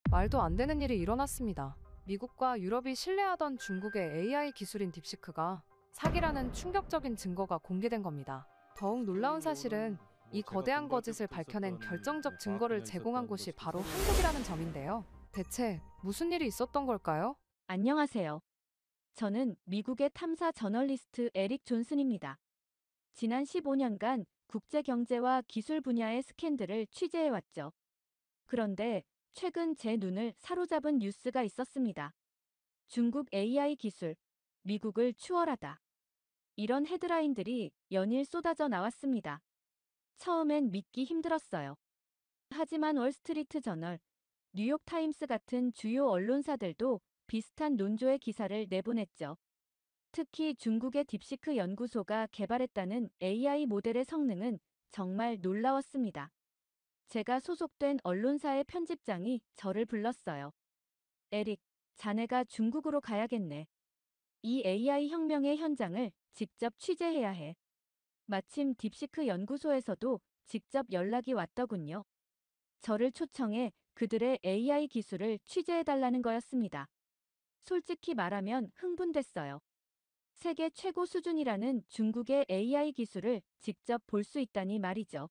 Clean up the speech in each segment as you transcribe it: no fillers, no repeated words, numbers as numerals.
말도 안 되는 일이 일어났습니다. 미국과 유럽이 신뢰하던 중국의 AI 기술인 딥시크가 사기라는 충격적인 증거가 공개된 겁니다. 더욱 놀라운 사실은 이 거대한 거짓을 밝혀낸 결정적 증거를 제공한 곳이 바로 한국이라는 점인데요. 대체 무슨 일이 있었던 걸까요? 안녕하세요. 저는 미국의 탐사 저널리스트 에릭 존슨입니다. 지난 15년간 국제 경제와 기술 분야의 스캔들을 취재해왔죠. 그런데 최근 제 눈을 사로잡은 뉴스가 있었습니다. 중국 AI 기술, 미국을 추월하다. 이런 헤드라인들이 연일 쏟아져 나왔습니다. 처음엔 믿기 힘들었어요. 하지만 월스트리트 저널, 뉴욕타임스 같은 주요 언론사들도 비슷한 논조의 기사를 내보냈죠. 특히 중국의 딥시크 연구소가 개발했다는 AI 모델의 성능은 정말 놀라웠습니다. 제가 소속된 언론사의 편집장이 저를 불렀어요. 에릭, 자네가 중국으로 가야겠네. 이 AI 혁명의 현장을 직접 취재해야 해. 마침 딥시크 연구소에서도 직접 연락이 왔더군요. 저를 초청해 그들의 AI 기술을 취재해달라는 거였습니다. 솔직히 말하면 흥분됐어요. 세계 최고 수준이라는 중국의 AI 기술을 직접 볼 수 있다니 말이죠.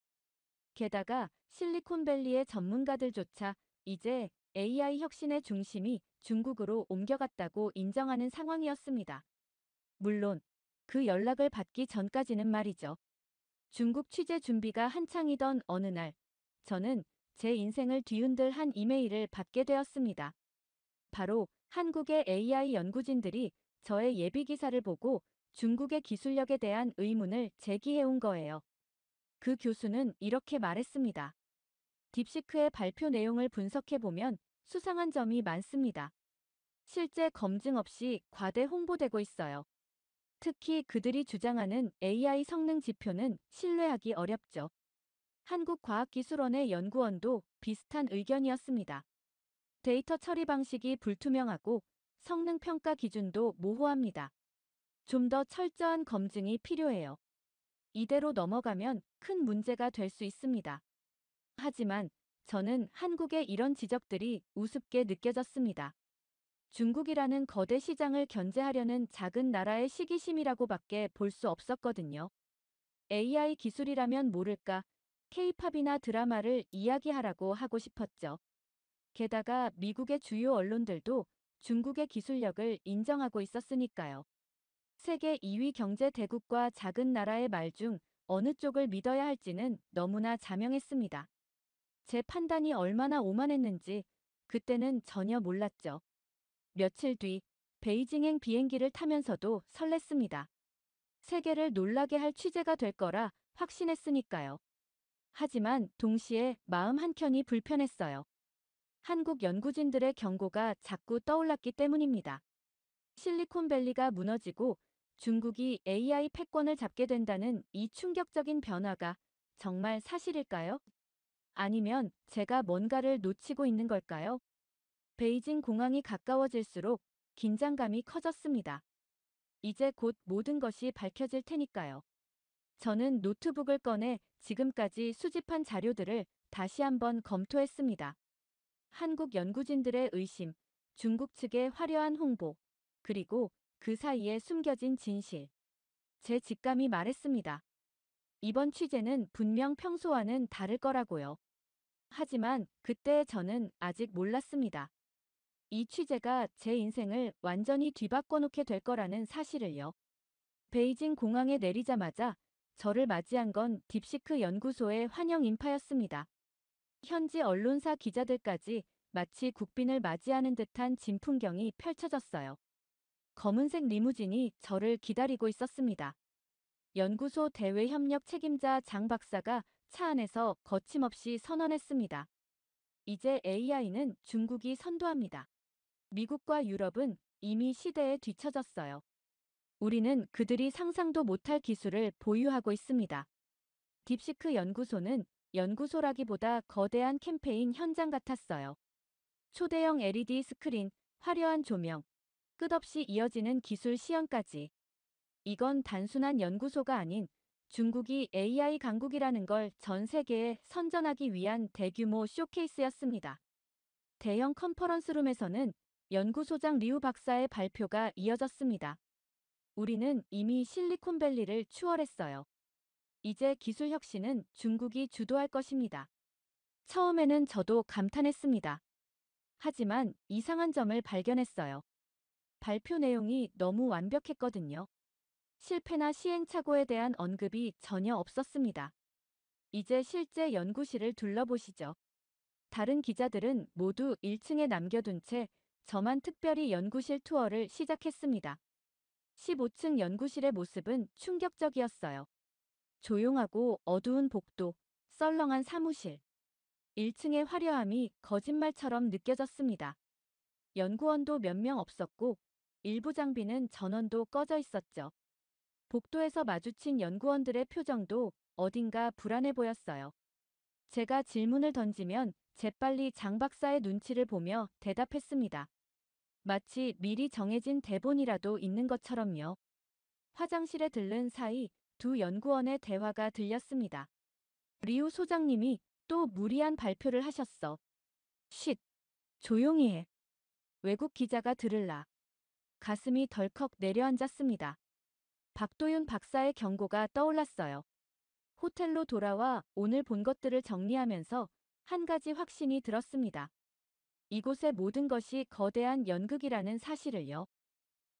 게다가 실리콘밸리의 전문가들조차 이제 AI 혁신의 중심이 중국으로 옮겨갔다고 인정하는 상황이었습니다. 물론 그 연락을 받기 전까지는 말이죠. 중국 취재 준비가 한창이던 어느 날, 저는 제 인생을 뒤흔들 한 이메일을 받게 되었습니다. 바로 한국의 AI 연구진들이 저의 예비 기사를 보고 중국의 기술력에 대한 의문을 제기해온 거예요. 그 교수는 이렇게 말했습니다. 딥시크의 발표 내용을 분석해보면 수상한 점이 많습니다. 실제 검증 없이 과대 홍보되고 있어요. 특히 그들이 주장하는 AI 성능 지표는 신뢰하기 어렵죠. 한국과학기술원의 연구원도 비슷한 의견이었습니다. 데이터 처리 방식이 불투명하고 성능 평가 기준도 모호합니다. 좀 더 철저한 검증이 필요해요. 이대로 넘어가면 큰 문제가 될 수 있습니다. 하지만 저는 한국의 이런 지적들이 우습게 느껴졌습니다. 중국이라는 거대 시장을 견제하려는 작은 나라의 시기심이라고밖에 볼 수 없었거든요. AI 기술이라면 모를까 K-팝이나 드라마를 이야기하라고 하고 싶었죠. 게다가 미국의 주요 언론들도 중국의 기술력을 인정하고 있었으니까요. 세계 2위 경제 대국과 작은 나라의 말 중 어느 쪽을 믿어야 할지는 너무나 자명했습니다. 제 판단이 얼마나 오만했는지 그때는 전혀 몰랐죠. 며칠 뒤 베이징행 비행기를 타면서도 설렜습니다. 세계를 놀라게 할 취재가 될 거라 확신했으니까요. 하지만 동시에 마음 한켠이 불편했어요. 한국 연구진들의 경고가 자꾸 떠올랐기 때문입니다. 실리콘밸리가 무너지고 중국이 AI 패권을 잡게 된다는 이 충격적인 변화가 정말 사실일까요? 아니면 제가 뭔가를 놓치고 있는 걸까요? 베이징 공항이 가까워질수록 긴장감이 커졌습니다. 이제 곧 모든 것이 밝혀질 테니까요. 저는 노트북을 꺼내 지금까지 수집한 자료들을 다시 한번 검토했습니다. 한국 연구진들의 의심, 중국 측의 화려한 홍보, 그리고 그 사이에 숨겨진 진실. 제 직감이 말했습니다. 이번 취재는 분명 평소와는 다를 거라고요. 하지만 그때 저는 아직 몰랐습니다. 이 취재가 제 인생을 완전히 뒤바꿔 놓게 될 거라는 사실을요. 베이징 공항에 내리자마자 저를 맞이한 건 딥시크 연구소의 환영 인파였습니다. 현지 언론사 기자들까지 마치 국빈을 맞이하는 듯한 진풍경이 펼쳐졌어요. 검은색 리무진이 저를 기다리고 있었습니다. 연구소 대외협력 책임자 장 박사가 차 안에서 거침없이 선언했습니다. 이제 AI는 중국이 선도합니다. 미국과 유럽은 이미 시대에 뒤처졌어요. 우리는 그들이 상상도 못할 기술을 보유하고 있습니다. 딥시크 연구소는 연구소라기보다 거대한 캠페인 현장 같았어요. 초대형 LED 스크린, 화려한 조명, 끝없이 이어지는 기술 시연까지. 이건 단순한 연구소가 아닌 중국이 AI 강국이라는 걸 전 세계에 선전하기 위한 대규모 쇼케이스였습니다. 대형 컨퍼런스룸에서는 연구소장 리우 박사의 발표가 이어졌습니다. 우리는 이미 실리콘밸리를 추월했어요. 이제 기술 혁신은 중국이 주도할 것입니다. 처음에는 저도 감탄했습니다. 하지만 이상한 점을 발견했어요. 발표 내용이 너무 완벽했거든요. 실패나 시행착오에 대한 언급이 전혀 없었습니다. 이제 실제 연구실을 둘러보시죠. 다른 기자들은 모두 1층에 남겨둔 채 저만 특별히 연구실 투어를 시작했습니다. 15층 연구실의 모습은 충격적이었어요. 조용하고 어두운 복도, 썰렁한 사무실. 1층의 화려함이 거짓말처럼 느껴졌습니다. 연구원도 몇 명 없었고 일부 장비는 전원도 꺼져 있었죠. 복도에서 마주친 연구원들의 표정도 어딘가 불안해 보였어요. 제가 질문을 던지면 재빨리 장 박사의 눈치를 보며 대답했습니다. 마치 미리 정해진 대본이라도 있는 것처럼요. 화장실에 들른 사이 두 연구원의 대화가 들렸습니다. 리우 소장님이 또 무리한 발표를 하셨어. 쉿, 조용히 해. 외국 기자가 들을라. 가슴이 덜컥 내려앉았습니다. 박도윤 박사의 경고가 떠올랐어요. 호텔로 돌아와 오늘 본 것들을 정리하면서 한 가지 확신이 들었습니다. 이곳의 모든 것이 거대한 연극이라는 사실을요.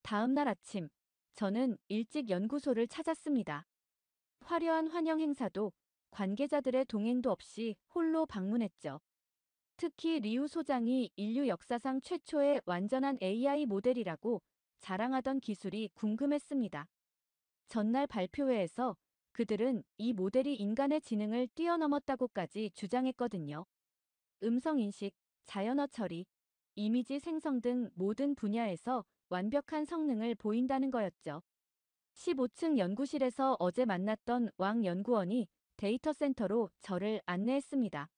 다음 날 아침, 저는 일찍 연구소를 찾았습니다. 화려한 환영 행사도 관계자들의 동행도 없이 홀로 방문했죠. 특히 리우 소장이 인류 역사상 최초의 완전한 AI 모델이라고 자랑하던 기술이 궁금했습니다. 전날 발표회에서 그들은 이 모델이 인간의 지능을 뛰어넘었다고까지 주장했거든요. 음성인식, 자연어 처리, 이미지 생성 등 모든 분야에서 완벽한 성능을 보인다는 거였죠. 15층 연구실에서 어제 만났던 왕 연구원이 데이터 센터로 저를 안내했습니다.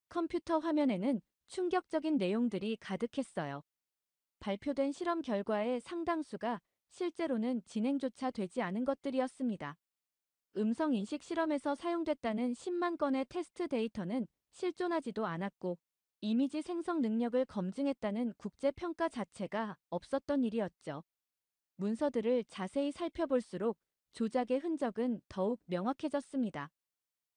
컴퓨터 화면에는 충격적인 내용들이 가득했어요. 발표된 실험 결과의 상당수가 실제로는 진행조차 되지 않은 것들이었습니다. 음성인식 실험에서 사용됐다는 10만 건의 테스트 데이터는 실존하지도 않았고, 이미지 생성 능력을 검증했다는 국제평가 자체가 없었던 일이었죠. 문서들을 자세히 살펴볼수록 조작의 흔적은 더욱 명확해졌습니다.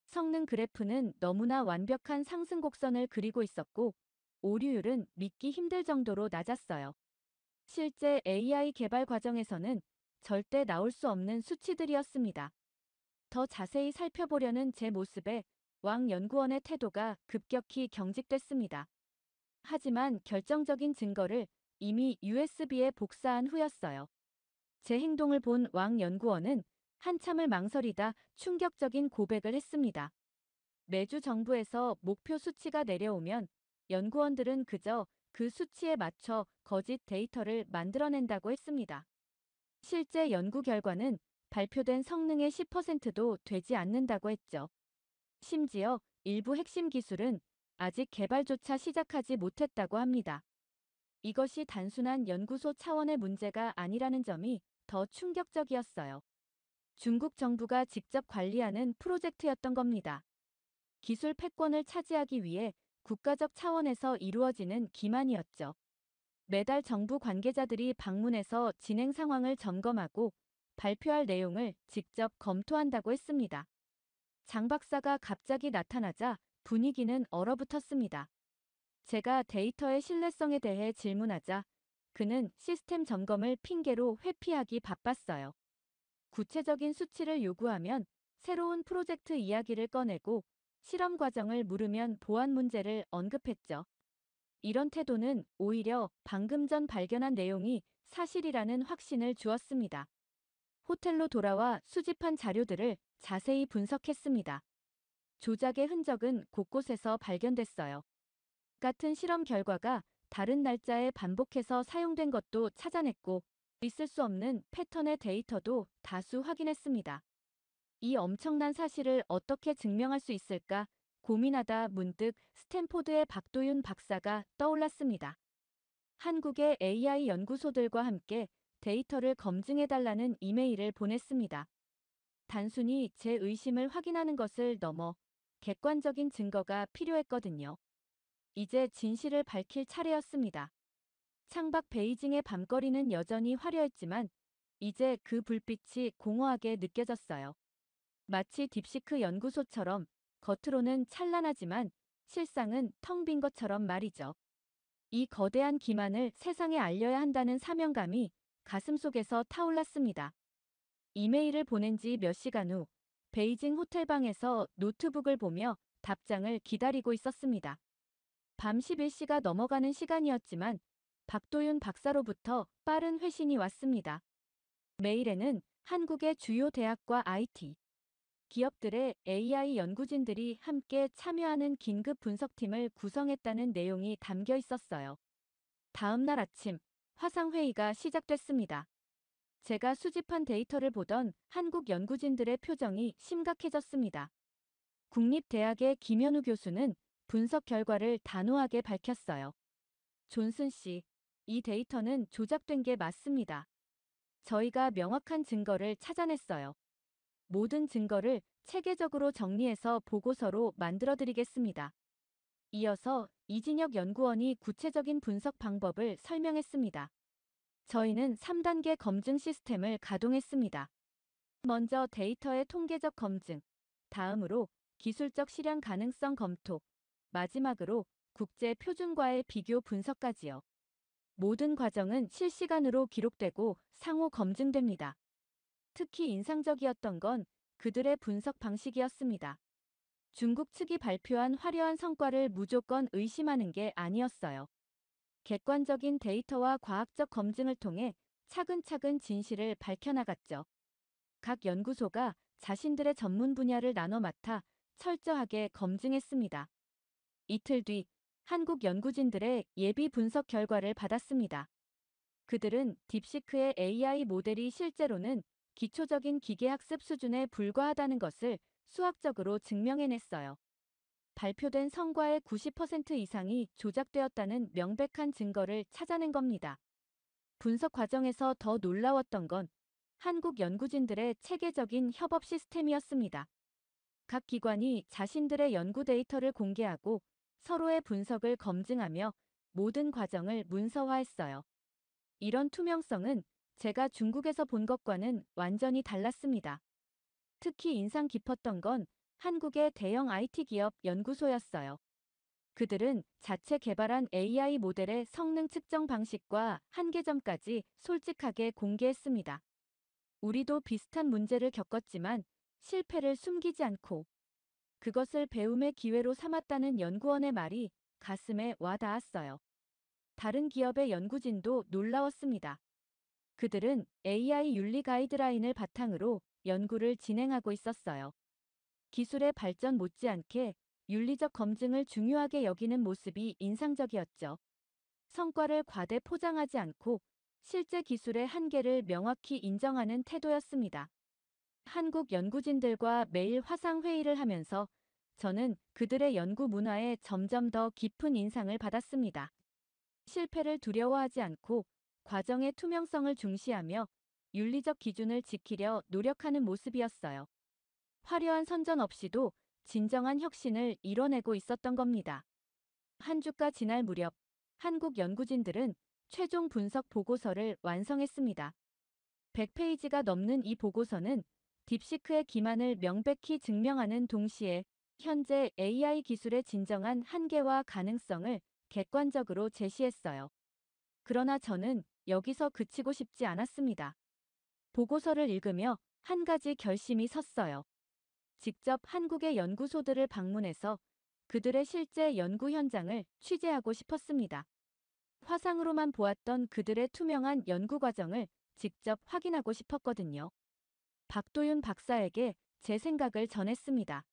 성능 그래프는 너무나 완벽한 상승 곡선을 그리고 있었고, 오류율은 믿기 힘들 정도로 낮았어요. 실제 AI 개발 과정에서는 절대 나올 수 없는 수치들이었습니다. 더 자세히 살펴보려는 제 모습에 왕 연구원의 태도가 급격히 경직됐습니다. 하지만 결정적인 증거를 이미 USB에 복사한 후였어요. 제 행동을 본 왕 연구원은 한참을 망설이다 충격적인 고백을 했습니다. 매주 정부에서 목표 수치가 내려오면 연구원들은 그저 그 수치에 맞춰 거짓 데이터를 만들어낸다고 했습니다. 실제 연구 결과는 발표된 성능의 10%도 되지 않는다고 했죠. 심지어 일부 핵심 기술은 아직 개발조차 시작하지 못했다고 합니다. 이것이 단순한 연구소 차원의 문제가 아니라는 점이 더 충격적이었어요. 중국 정부가 직접 관리하는 프로젝트였던 겁니다. 기술 패권을 차지하기 위해 국가적 차원에서 이루어지는 기만이었죠. 매달 정부 관계자들이 방문해서 진행 상황을 점검하고 발표할 내용을 직접 검토한다고 했습니다. 장 박사가 갑자기 나타나자 분위기는 얼어붙었습니다. 제가 데이터의 신뢰성에 대해 질문하자 그는 시스템 점검을 핑계로 회피하기 바빴어요. 구체적인 수치를 요구하면 새로운 프로젝트 이야기를 꺼내고 실험 과정을 물으면 보안 문제를 언급했죠. 이런 태도는 오히려 방금 전 발견한 내용이 사실이라는 확신을 주었습니다. 호텔로 돌아와 수집한 자료들을 자세히 분석했습니다. 조작의 흔적은 곳곳에서 발견됐어요. 같은 실험 결과가 다른 날짜에 반복해서 사용된 것도 찾아냈고, 있을 수 없는 패턴의 데이터도 다수 확인했습니다. 이 엄청난 사실을 어떻게 증명할 수 있을까 고민하다 문득 스탠포드의 박도윤 박사가 떠올랐습니다. 한국의 AI 연구소들과 함께 데이터를 검증해달라는 이메일을 보냈습니다. 단순히 제 의심을 확인하는 것을 넘어 객관적인 증거가 필요했거든요. 이제 진실을 밝힐 차례였습니다. 창밖 베이징의 밤거리는 여전히 화려했지만 이제 그 불빛이 공허하게 느껴졌어요. 마치 딥시크 연구소처럼 겉으로는 찬란하지만 실상은 텅 빈 것처럼 말이죠. 이 거대한 기만을 세상에 알려야 한다는 사명감이 가슴속에서 타올랐습니다. 이메일을 보낸 지 몇 시간 후 베이징 호텔방에서 노트북을 보며 답장을 기다리고 있었습니다. 밤 11시가 넘어가는 시간이었지만 박도윤 박사로부터 빠른 회신이 왔습니다. 메일에는 한국의 주요 대학과 IT 기업들의 AI 연구진들이 함께 참여하는 긴급 분석팀을 구성했다는 내용이 담겨 있었어요. 다음 날 아침, 화상회의가 시작됐습니다. 제가 수집한 데이터를 보던 한국 연구진들의 표정이 심각해졌습니다. 국립대학의 김현우 교수는 분석 결과를 단호하게 밝혔어요. 존슨 씨, 이 데이터는 조작된 게 맞습니다. 저희가 명확한 증거를 찾아냈어요. 모든 증거를 체계적으로 정리해서 보고서로 만들어드리겠습니다. 이어서 이진혁 연구원이 구체적인 분석 방법을 설명했습니다. 저희는 3단계 검증 시스템을 가동했습니다. 먼저 데이터의 통계적 검증, 다음으로 기술적 실현 가능성 검토, 마지막으로 국제 표준과의 비교 분석까지요. 모든 과정은 실시간으로 기록되고 상호 검증됩니다. 특히 인상적이었던 건 그들의 분석 방식이었습니다. 중국 측이 발표한 화려한 성과를 무조건 의심하는 게 아니었어요. 객관적인 데이터와 과학적 검증을 통해 차근차근 진실을 밝혀나갔죠. 각 연구소가 자신들의 전문 분야를 나눠 맡아 철저하게 검증했습니다. 이틀 뒤 한국 연구진들의 예비 분석 결과를 받았습니다. 그들은 딥시크의 AI 모델이 실제로는 기초적인 기계학습 수준에 불과하다는 것을 수학적으로 증명해냈어요. 발표된 성과의 90% 이상이 조작되었다는 명백한 증거를 찾아낸 겁니다. 분석 과정에서 더 놀라웠던 건 한국 연구진들의 체계적인 협업 시스템이었습니다. 각 기관이 자신들의 연구 데이터를 공개하고 서로의 분석을 검증하며 모든 과정을 문서화했어요. 이런 투명성은 제가 중국에서 본 것과는 완전히 달랐습니다. 특히 인상 깊었던 건 한국의 대형 IT 기업 연구소였어요. 그들은 자체 개발한 AI 모델의 성능 측정 방식과 한계점까지 솔직하게 공개했습니다. 우리도 비슷한 문제를 겪었지만 실패를 숨기지 않고 그것을 배움의 기회로 삼았다는 연구원의 말이 가슴에 와 닿았어요. 다른 기업의 연구진도 놀라웠습니다. 그들은 AI 윤리 가이드라인을 바탕으로 연구를 진행하고 있었어요. 기술의 발전 못지않게 윤리적 검증을 중요하게 여기는 모습이 인상적이었죠. 성과를 과대 포장하지 않고 실제 기술의 한계를 명확히 인정하는 태도였습니다. 한국 연구진들과 매일 화상회의를 하면서 저는 그들의 연구 문화에 점점 더 깊은 인상을 받았습니다. 실패를 두려워하지 않고 과정의 투명성을 중시하며 윤리적 기준을 지키려 노력하는 모습이었어요. 화려한 선전 없이도 진정한 혁신을 이뤄내고 있었던 겁니다. 한 주가 지날 무렵 한국 연구진들은 최종 분석 보고서를 완성했습니다. 100페이지가 넘는 이 보고서는 딥시크의 기만을 명백히 증명하는 동시에 현재 AI 기술의 진정한 한계와 가능성을 객관적으로 제시했어요. 그러나 저는 여기서 그치고 싶지 않았습니다. 보고서를 읽으며 한 가지 결심이 섰어요. 직접 한국의 연구소들을 방문해서 그들의 실제 연구 현장을 취재하고 싶었습니다. 화상으로만 보았던 그들의 투명한 연구 과정을 직접 확인하고 싶었거든요. 박도윤 박사에게 제 생각을 전했습니다.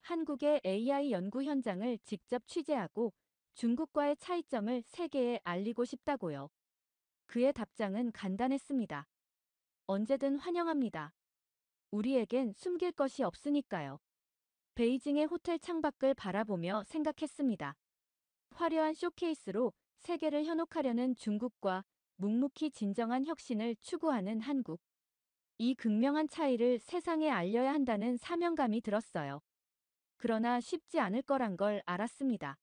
한국의 AI 연구 현장을 직접 취재하고 중국과의 차이점을 세계에 알리고 싶다고요. 그의 답장은 간단했습니다. 언제든 환영합니다. 우리에겐 숨길 것이 없으니까요. 베이징의 호텔 창밖을 바라보며 생각했습니다. 화려한 쇼케이스로 세계를 현혹하려는 중국과 묵묵히 진정한 혁신을 추구하는 한국. 이 극명한 차이를 세상에 알려야 한다는 사명감이 들었어요. 그러나 쉽지 않을 거란 걸 알았습니다.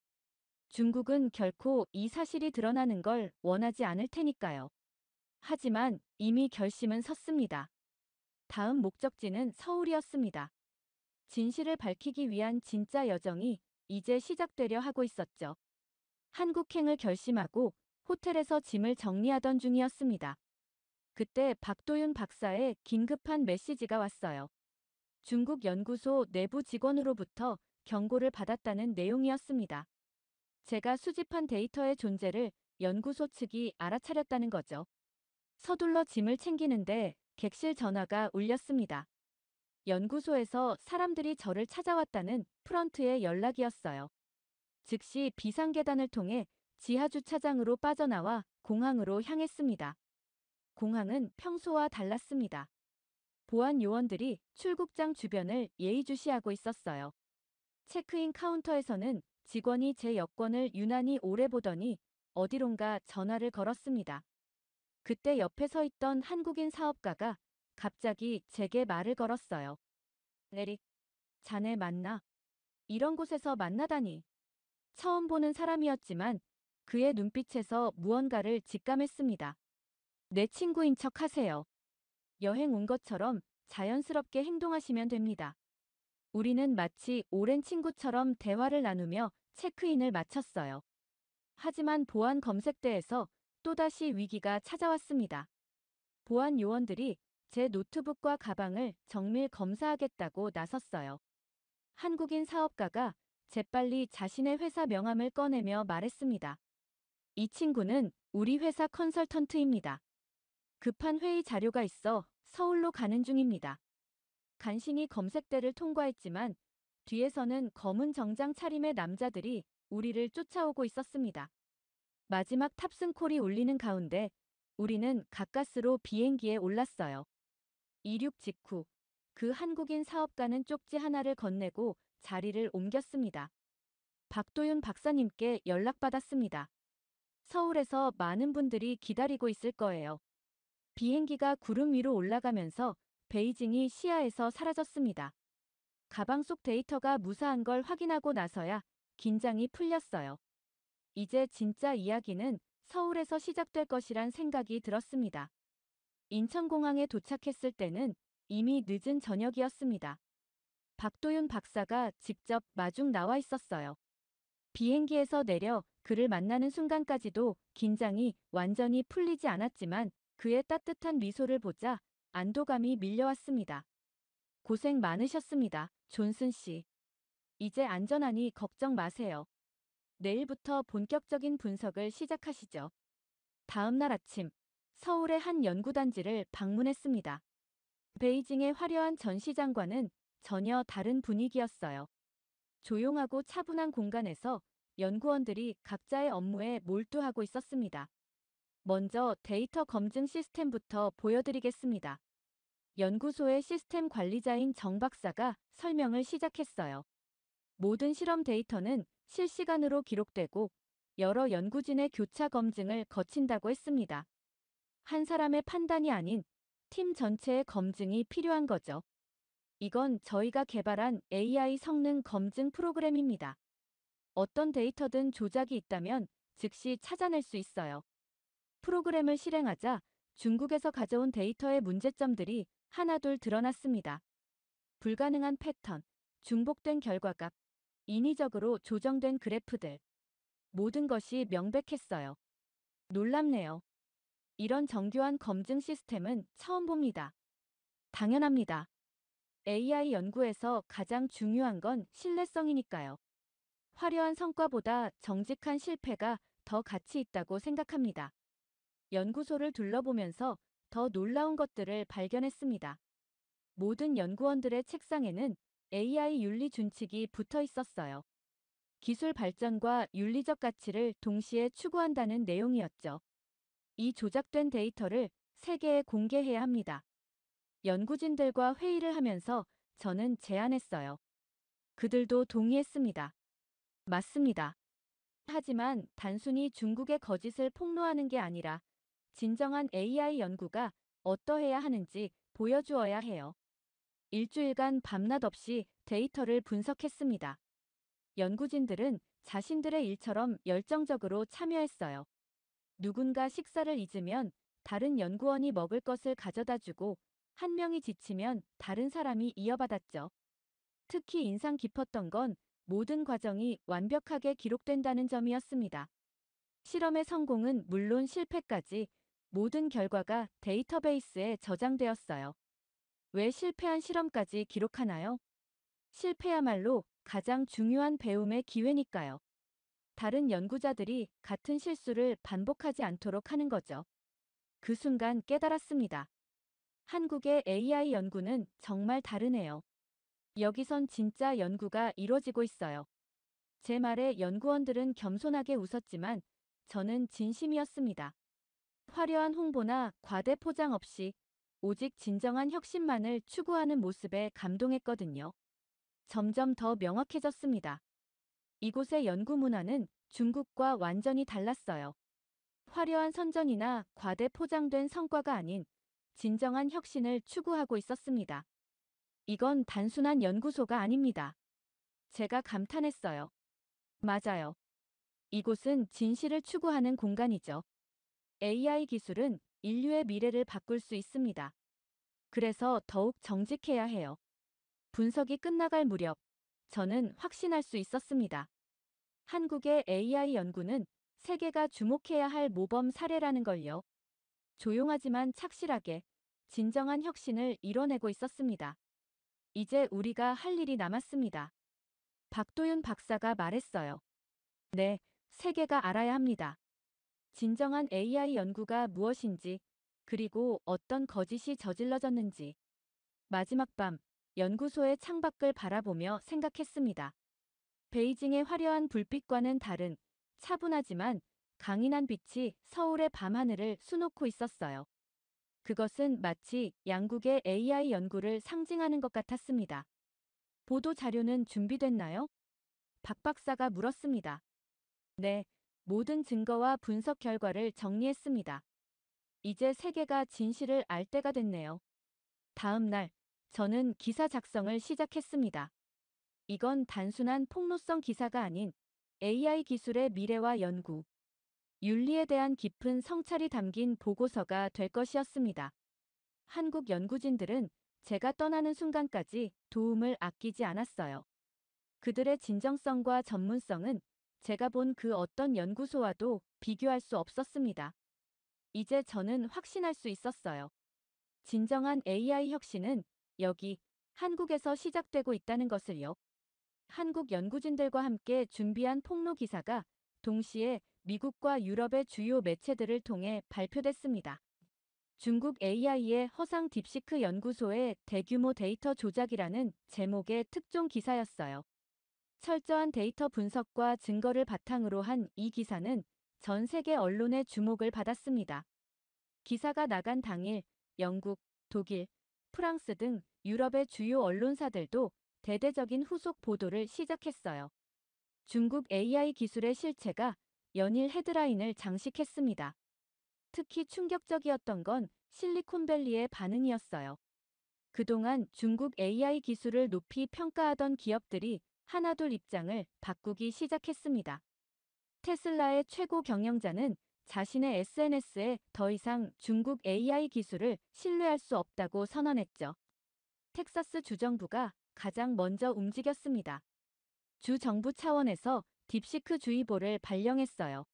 중국은 결코 이 사실이 드러나는 걸 원하지 않을 테니까요. 하지만 이미 결심은 섰습니다. 다음 목적지는 서울이었습니다. 진실을 밝히기 위한 진짜 여정이 이제 시작되려 하고 있었죠. 한국행을 결심하고 호텔에서 짐을 정리하던 중이었습니다. 그때 박도윤 박사의 긴급한 메시지가 왔어요. 중국 연구소 내부 직원으로부터 경고를 받았다는 내용이었습니다. 제가 수집한 데이터의 존재를 연구소 측이 알아차렸다는 거죠. 서둘러 짐을 챙기는데 객실 전화가 울렸습니다. 연구소에서 사람들이 저를 찾아왔다는 프런트의 연락이었어요. 즉시 비상계단을 통해 지하주차장으로 빠져나와 공항으로 향했습니다. 공항은 평소와 달랐습니다. 보안 요원들이 출국장 주변을 예의주시하고 있었어요. 체크인 카운터에서는 직원이 제 여권을 유난히 오래 보더니 어디론가 전화를 걸었습니다. 그때 옆에 서 있던 한국인 사업가가 갑자기 제게 말을 걸었어요. 에릭, 자네 맞나? 이런 곳에서 만나다니. 처음 보는 사람이었지만 그의 눈빛에서 무언가를 직감했습니다. 내 친구인 척 하세요. 여행 온 것처럼 자연스럽게 행동하시면 됩니다. 우리는 마치 오랜 친구처럼 대화를 나누며 체크인을 마쳤어요. 하지만 보안 검색대에서 또다시 위기가 찾아왔습니다. 보안 요원들이 제 노트북과 가방을 정밀 검사하겠다고 나섰어요. 한국인 사업가가 재빨리 자신의 회사 명함을 꺼내며 말했습니다. 이 친구는 우리 회사 컨설턴트입니다. 급한 회의 자료가 있어 서울로 가는 중입니다. 간신히 검색대를 통과했지만 뒤에서는 검은 정장 차림의 남자들이 우리를 쫓아오고 있었습니다. 마지막 탑승콜이 울리는 가운데 우리는 가까스로 비행기에 올랐어요. 이륙 직후 그 한국인 사업가는 쪽지 하나를 건네고 자리를 옮겼습니다. 박도윤 박사님께 연락받았습니다. 서울에서 많은 분들이 기다리고 있을 거예요. 비행기가 구름 위로 올라가면서 베이징이 시야에서 사라졌습니다. 가방 속 데이터가 무사한 걸 확인하고 나서야 긴장이 풀렸어요. 이제 진짜 이야기는 서울에서 시작될 것이란 생각이 들었습니다. 인천공항에 도착했을 때는 이미 늦은 저녁이었습니다. 박도윤 박사가 직접 마중 나와 있었어요. 비행기에서 내려 그를 만나는 순간까지도 긴장이 완전히 풀리지 않았지만 그의 따뜻한 미소를 보자 안도감이 밀려왔습니다. 고생 많으셨습니다, 존슨 씨. 이제 안전하니 걱정 마세요. 내일부터 본격적인 분석을 시작하시죠. 다음 날 아침, 서울의 한 연구단지를 방문했습니다. 베이징의 화려한 전시장과는 전혀 다른 분위기였어요. 조용하고 차분한 공간에서 연구원들이 각자의 업무에 몰두하고 있었습니다. 먼저 데이터 검증 시스템부터 보여드리겠습니다. 연구소의 시스템 관리자인 정 박사가 설명을 시작했어요. 모든 실험 데이터는 실시간으로 기록되고 여러 연구진의 교차 검증을 거친다고 했습니다. 한 사람의 판단이 아닌 팀 전체의 검증이 필요한 거죠. 이건 저희가 개발한 AI 성능 검증 프로그램입니다. 어떤 데이터든 조작이 있다면 즉시 찾아낼 수 있어요. 프로그램을 실행하자 중국에서 가져온 데이터의 문제점들이 하나둘 드러났습니다. 불가능한 패턴, 중복된 결과값, 인위적으로 조정된 그래프들. 모든 것이 명백했어요. 놀랍네요. 이런 정교한 검증 시스템은 처음 봅니다. 당연합니다. AI 연구에서 가장 중요한 건 신뢰성이니까요. 화려한 성과보다 정직한 실패가 더 가치 있다고 생각합니다. 연구소를 둘러보면서 더 놀라운 것들을 발견했습니다. 모든 연구원들의 책상에는 AI 윤리 준칙이 붙어 있었어요. 기술 발전과 윤리적 가치를 동시에 추구한다는 내용이었죠. 이 조작된 데이터를 세계에 공개해야 합니다. 연구진들과 회의를 하면서 저는 제안했어요. 그들도 동의했습니다. 맞습니다. 하지만 단순히 중국의 거짓을 폭로하는 게 아니라 진정한 AI 연구가 어떠해야 하는지 보여주어야 해요. 일주일간 밤낮 없이 데이터를 분석했습니다. 연구진들은 자신들의 일처럼 열정적으로 참여했어요. 누군가 식사를 잊으면 다른 연구원이 먹을 것을 가져다 주고 한 명이 지치면 다른 사람이 이어받았죠. 특히 인상 깊었던 건 모든 과정이 완벽하게 기록된다는 점이었습니다. 실험의 성공은 물론 실패까지 모든 결과가 데이터베이스에 저장되었어요. 왜 실패한 실험까지 기록하나요? 실패야말로 가장 중요한 배움의 기회니까요. 다른 연구자들이 같은 실수를 반복하지 않도록 하는 거죠. 그 순간 깨달았습니다. 한국의 AI 연구는 정말 다르네요. 여기선 진짜 연구가 이루어지고 있어요. 제 말에 연구원들은 겸손하게 웃었지만 저는 진심이었습니다. 화려한 홍보나 과대 포장 없이 오직 진정한 혁신만을 추구하는 모습에 감동했거든요. 점점 더 명확해졌습니다. 이곳의 연구 문화는 중국과 완전히 달랐어요. 화려한 선전이나 과대 포장된 성과가 아닌 진정한 혁신을 추구하고 있었습니다. 이건 단순한 연구소가 아닙니다. 제가 감탄했어요. 맞아요. 이곳은 진실을 추구하는 공간이죠. AI 기술은 인류의 미래를 바꿀 수 있습니다. 그래서 더욱 정직해야 해요. 분석이 끝나갈 무렵, 저는 확신할 수 있었습니다. 한국의 AI 연구는 세계가 주목해야 할 모범 사례라는 걸요. 조용하지만 착실하게 진정한 혁신을 이뤄내고 있었습니다. 이제 우리가 할 일이 남았습니다. 박도윤 박사가 말했어요. 네, 세계가 알아야 합니다. 진정한 AI 연구가 무엇인지, 그리고 어떤 거짓이 저질러졌는지. 마지막 밤, 연구소의 창밖을 바라보며 생각했습니다. 베이징의 화려한 불빛과는 다른 차분하지만 강인한 빛이 서울의 밤하늘을 수놓고 있었어요. 그것은 마치 양국의 AI 연구를 상징하는 것 같았습니다. 보도 자료는 준비됐나요? 박 박사가 물었습니다. 네, 모든 증거와 분석 결과를 정리했습니다. 이제 세계가 진실을 알 때가 됐네요. 다음 날, 저는 기사 작성을 시작했습니다. 이건 단순한 폭로성 기사가 아닌 AI 기술의 미래와 연구, 윤리에 대한 깊은 성찰이 담긴 보고서가 될 것이었습니다. 한국 연구진들은 제가 떠나는 순간까지 도움을 아끼지 않았어요. 그들의 진정성과 전문성은 제가 본 그 어떤 연구소와도 비교할 수 없었습니다. 이제 저는 확신할 수 있었어요. 진정한 AI 혁신은 여기 한국에서 시작되고 있다는 것을요. 한국 연구진들과 함께 준비한 폭로 기사가 동시에 미국과 유럽의 주요 매체들을 통해 발표됐습니다. 중국 AI의 허상 딥시크 연구소의 대규모 데이터 조작이라는 제목의 특종 기사였어요. 철저한 데이터 분석과 증거를 바탕으로 한 이 기사는 전 세계 언론의 주목을 받았습니다. 기사가 나간 당일 영국, 독일, 프랑스 등 유럽의 주요 언론사들도 대대적인 후속 보도를 시작했어요. 중국 AI 기술의 실체가 연일 헤드라인을 장식했습니다. 특히 충격적이었던 건 실리콘밸리의 반응이었어요. 그동안 중국 AI 기술을 높이 평가하던 기업들이 하나둘 입장을 바꾸기 시작했습니다. 테슬라의 최고 경영자는 자신의 SNS에 더 이상 중국 AI 기술을 신뢰할 수 없다고 선언했죠. 텍사스 주정부가 가장 먼저 움직였습니다. 주 정부 차원에서 딥시크 주의보를 발령했어요.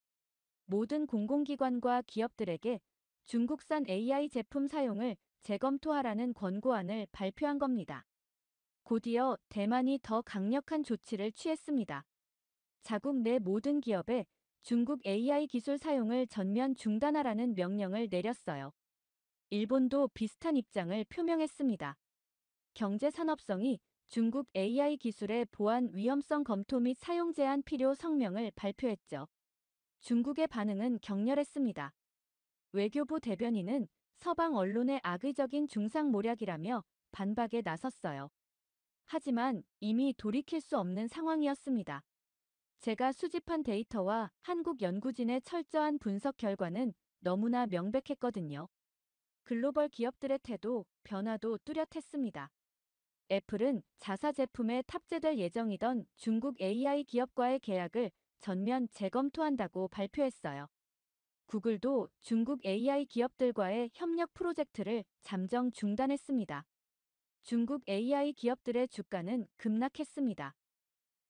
모든 공공기관과 기업들에게 중국산 AI 제품 사용을 재검토하라는 권고안을 발표한 겁니다. 곧이어 대만이 더 강력한 조치를 취했습니다. 자국 내 모든 기업에 중국 AI 기술 사용을 전면 중단하라는 명령을 내렸어요. 일본도 비슷한 입장을 표명했습니다. 경제산업성이 중국 AI 기술의 보안 위험성 검토 및 사용 제한 필요 성명을 발표했죠. 중국의 반응은 격렬했습니다. 외교부 대변인은 서방 언론의 악의적인 중상모략이라며 반박에 나섰어요. 하지만 이미 돌이킬 수 없는 상황이었습니다. 제가 수집한 데이터와 한국 연구진의 철저한 분석 결과는 너무나 명백했거든요. 글로벌 기업들의 태도, 변화도 뚜렷했습니다. 애플은 자사 제품에 탑재될 예정이던 중국 AI 기업과의 계약을 전면 재검토한다고 발표했어요. 구글도 중국 AI 기업들과의 협력 프로젝트를 잠정 중단했습니다. 중국 AI 기업들의 주가는 급락했습니다.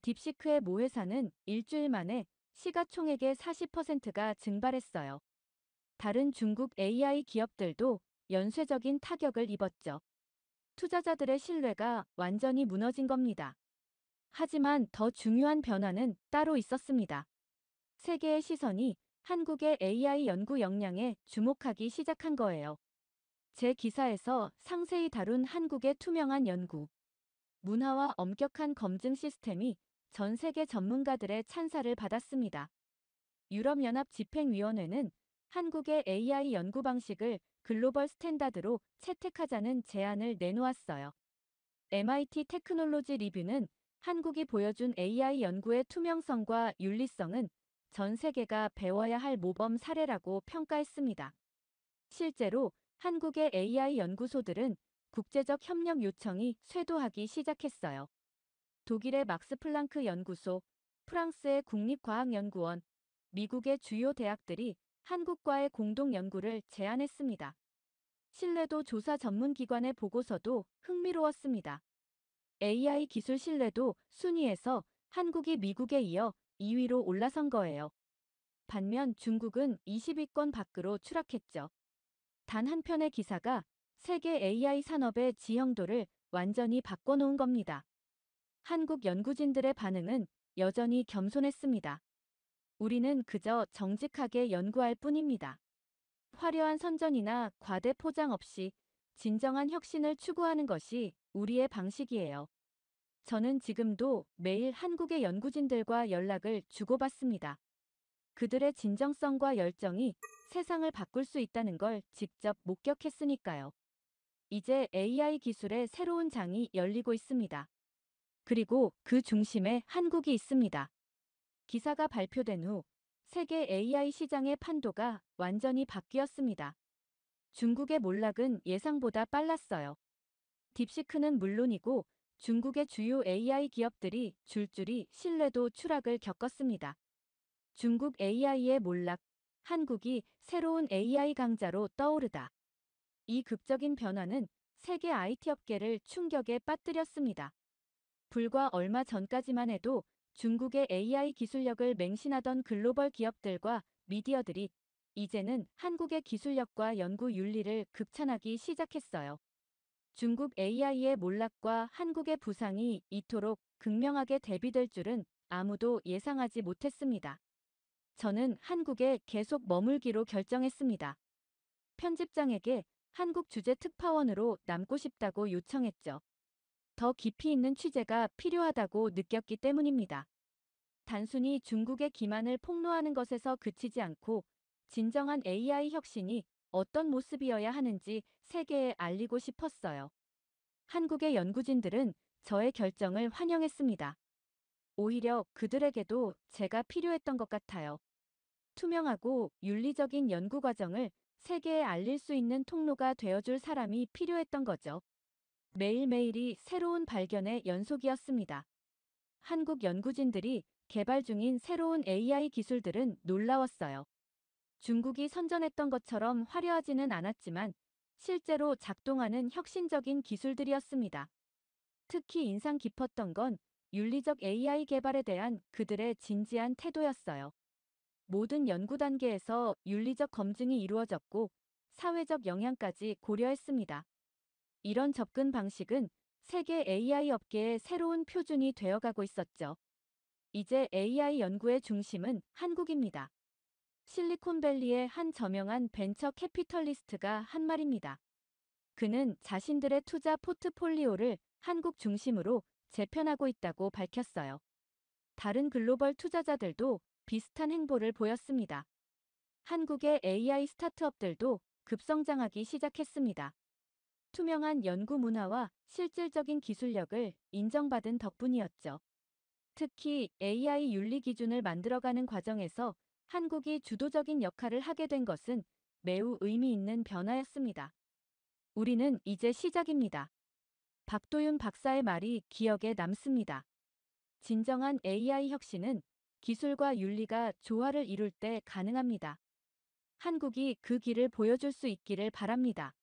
딥시크의 모 회사는 일주일 만에 시가총액의 40%가 증발했어요. 다른 중국 AI 기업들도 연쇄적인 타격을 입었죠. 투자자들의 신뢰가 완전히 무너진 겁니다. 하지만 더 중요한 변화는 따로 있었습니다. 세계의 시선이 한국의 AI 연구 역량에 주목하기 시작한 거예요. 제 기사에서 상세히 다룬 한국의 투명한 연구, 문화와 엄격한 검증 시스템이 전 세계 전문가들의 찬사를 받았습니다. 유럽연합 집행위원회는 한국의 AI 연구 방식을 글로벌 스탠다드로 채택하자는 제안을 내놓았어요. MIT 테크놀로지 리뷰는 한국이 보여준 AI 연구의 투명성과 윤리성은 전 세계가 배워야 할 모범 사례라고 평가했습니다. 실제로 한국의 AI 연구소들은 국제적 협력 요청이 쇄도하기 시작했어요. 독일의 막스 플랑크 연구소, 프랑스의 국립과학연구원, 미국의 주요 대학들이 한국과의 공동 연구를 제안했습니다. 신뢰도 조사 전문기관의 보고서도 흥미로웠습니다. AI 기술 신뢰도 순위에서 한국이 미국에 이어 2위로 올라선 거예요. 반면 중국은 20위권 밖으로 추락했죠. 단 한 편의 기사가 세계 AI 산업의 지형도를 완전히 바꿔놓은 겁니다. 한국 연구진들의 반응은 여전히 겸손했습니다. 우리는 그저 정직하게 연구할 뿐입니다. 화려한 선전이나 과대 포장 없이 진정한 혁신을 추구하는 것이 우리의 방식이에요. 저는 지금도 매일 한국의 연구진들과 연락을 주고받습니다. 그들의 진정성과 열정이 세상을 바꿀 수 있다는 걸 직접 목격했으니까요. 이제 AI 기술의 새로운 장이 열리고 있습니다. 그리고 그 중심에 한국이 있습니다. 기사가 발표된 후 세계 AI 시장의 판도가 완전히 바뀌었습니다. 중국의 몰락은 예상보다 빨랐어요. 딥시크는 물론이고 중국의 주요 AI 기업들이 줄줄이 신뢰도 추락을 겪었습니다. 중국 AI의 몰락, 한국이 새로운 AI 강자로 떠오르다. 이 극적인 변화는 세계 IT 업계를 충격에 빠뜨렸습니다. 불과 얼마 전까지만 해도 중국의 AI 기술력을 맹신하던 글로벌 기업들과 미디어들이 이제는 한국의 기술력과 연구 윤리를 극찬하기 시작했어요. 중국 AI의 몰락과 한국의 부상이 이토록 극명하게 대비될 줄은 아무도 예상하지 못했습니다. 저는 한국에 계속 머물기로 결정했습니다. 편집장에게 한국 주재 특파원으로 남고 싶다고 요청했죠. 더 깊이 있는 취재가 필요하다고 느꼈기 때문입니다. 단순히 중국의 기만을 폭로하는 것에서 그치지 않고 진정한 AI 혁신이 어떤 모습이어야 하는지 세계에 알리고 싶었어요. 한국의 연구진들은 저의 결정을 환영했습니다. 오히려 그들에게도 제가 필요했던 것 같아요. 투명하고 윤리적인 연구 과정을 세계에 알릴 수 있는 통로가 되어줄 사람이 필요했던 거죠. 매일매일이 새로운 발견의 연속이었습니다. 한국 연구진들이 개발 중인 새로운 AI 기술들은 놀라웠어요. 중국이 선전했던 것처럼 화려하지는 않았지만 실제로 작동하는 혁신적인 기술들이었습니다. 특히 인상 깊었던 건 윤리적 AI 개발에 대한 그들의 진지한 태도였어요. 모든 연구 단계에서 윤리적 검증이 이루어졌고 사회적 영향까지 고려했습니다. 이런 접근 방식은 세계 AI 업계의 새로운 표준이 되어가고 있었죠. 이제 AI 연구의 중심은 한국입니다. 실리콘밸리의 한 저명한 벤처 캐피털리스트가 한 말입니다. 그는 자신들의 투자 포트폴리오를 한국 중심으로 재편하고 있다고 밝혔어요. 다른 글로벌 투자자들도 비슷한 행보를 보였습니다. 한국의 AI 스타트업들도 급성장하기 시작했습니다. 투명한 연구 문화와 실질적인 기술력을 인정받은 덕분이었죠. 특히 AI 윤리 기준을 만들어가는 과정에서 한국이 주도적인 역할을 하게 된 것은 매우 의미 있는 변화였습니다. 우리는 이제 시작입니다. 박도윤 박사의 말이 기억에 남습니다. 진정한 AI 혁신은 기술과 윤리가 조화를 이룰 때 가능합니다. 한국이 그 길을 보여줄 수 있기를 바랍니다.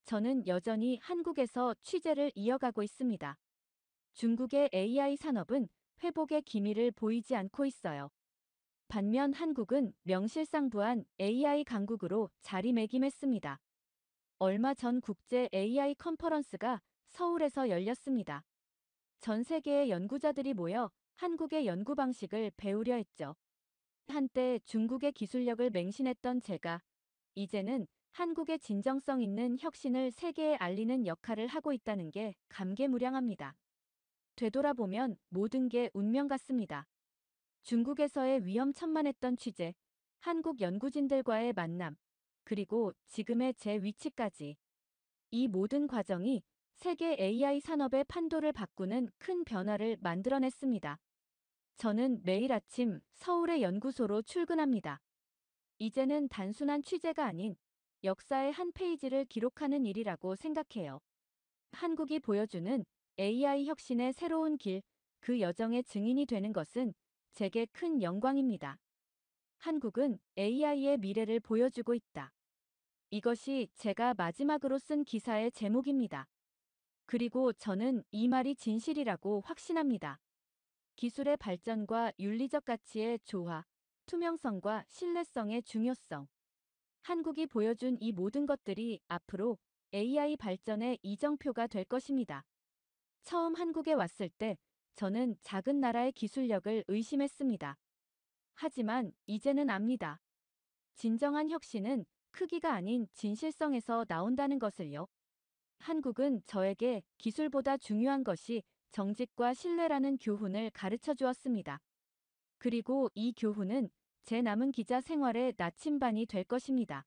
저는 여전히 한국에서 취재를 이어가고 있습니다. 중국의 AI 산업은 회복의 기미를 보이지 않고 있어요. 반면 한국은 명실상부한 AI 강국으로 자리매김했습니다. 얼마 전 국제 AI 컨퍼런스가 서울에서 열렸습니다. 전 세계의 연구자들이 모여 한국의 연구 방식을 배우려 했죠. 한때 중국의 기술력을 맹신했던 제가 이제는 한국의 진정성 있는 혁신을 세계에 알리는 역할을 하고 있다는 게 감개무량합니다. 되돌아보면 모든 게 운명 같습니다. 중국에서의 위험천만했던 취재, 한국 연구진들과의 만남, 그리고 지금의 제 위치까지. 이 모든 과정이 세계 AI 산업의 판도를 바꾸는 큰 변화를 만들어냈습니다. 저는 매일 아침 서울의 연구소로 출근합니다. 이제는 단순한 취재가 아닌 역사의 한 페이지를 기록하는 일이라고 생각해요. 한국이 보여주는 AI 혁신의 새로운 길, 그 여정의 증인이 되는 것은 제게 큰 영광입니다. 한국은 AI의 미래를 보여주고 있다. 이것이 제가 마지막으로 쓴 기사의 제목입니다. 그리고 저는 이 말이 진실이라고 확신합니다. 기술의 발전과 윤리적 가치의 조화, 투명성과 신뢰성의 중요성. 한국이 보여준 이 모든 것들이 앞으로 AI 발전의 이정표가 될 것입니다. 처음 한국에 왔을 때 저는 작은 나라의 기술력을 의심했습니다. 하지만 이제는 압니다. 진정한 혁신은 크기가 아닌 진실성에서 나온다는 것을요. 한국은 저에게 기술보다 중요한 것이 정직과 신뢰라는 교훈을 가르쳐 주었습니다. 그리고 이 교훈은 제 남은 기자 생활의 나침반이 될 것입니다.